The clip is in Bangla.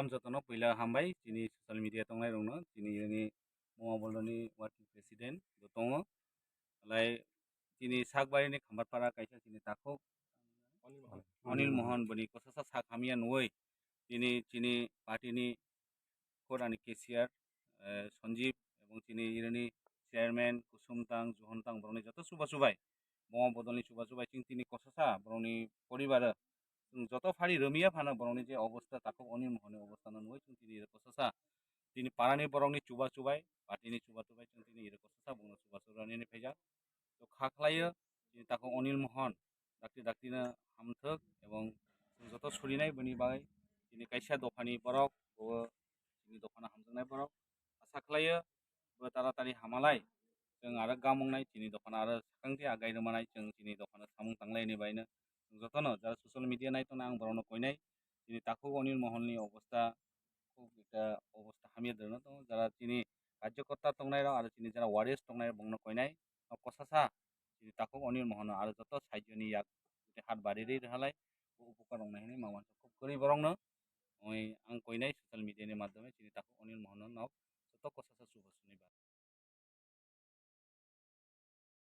salam jotono puila hambai chini social media tongnai rongno chini yani Moma Boloni working president bo tongo alai chini sakbari ni khambatpara kaisa chini takok Anil Mohan boni kosasa sak hamia nuoi chini party ni korani KCR Sanjeev এবং chini irani chairman Kusumtang Johontang boroni joto suba subai Moma Boloni suba subai chini kosasa boroni poribara যত ফাড়ি রমিয়া ফানা বরংনি যে অবস্থা তাকে অনিল মোহনের অবস্থা নয় তিনি কসা তিনি পারানি বরংনি চুবা চুবাই পাটিনি চুবা চুবাই তিনি কসা বংনো চুবা চুবানি ফেজা তো খাখলাইও তিনি তাকে অনিল মোহন ডাক্তি ডাক্তিনা হামথক এবং যত সরিনাই বনি বাই তিনি কাইসা দফানি বরক ও তিনি দফানা হামজনাই বরক আশা খালাইও তাড়াতাড়ি হামালাই जों आरो गामंनाय चिनि दखान आरो साखांथि आगायनो मानाय जों चिनि दखान सामुं थांलायनि बायनो जतन যারা সোশ্যাল মিডিয়া নাইতো না আं বরनो কইনাই চিনি তাকো অনিল মোহननि অবস্থা খুব এটা অবস্থা হামিয়া দরনো তো যারা চিনি কার্যকর্তা তংনাই আর চিনি যারা ওয়ারিস তংনাই বংনো কইনাই কসাসা চিনি তাকো অনিল মোহन আর যত সাইজনি ইয়াক হাত বাড়িরি রহালাই উপকার রংনাইনি মামান খুব করি বরংনো ওই আं কইনাই সোশ্যাল মিডিয়াनि মাধ্যমে চিনি তাকো অনিল মোহन নাও যত কসাসা সুবসনি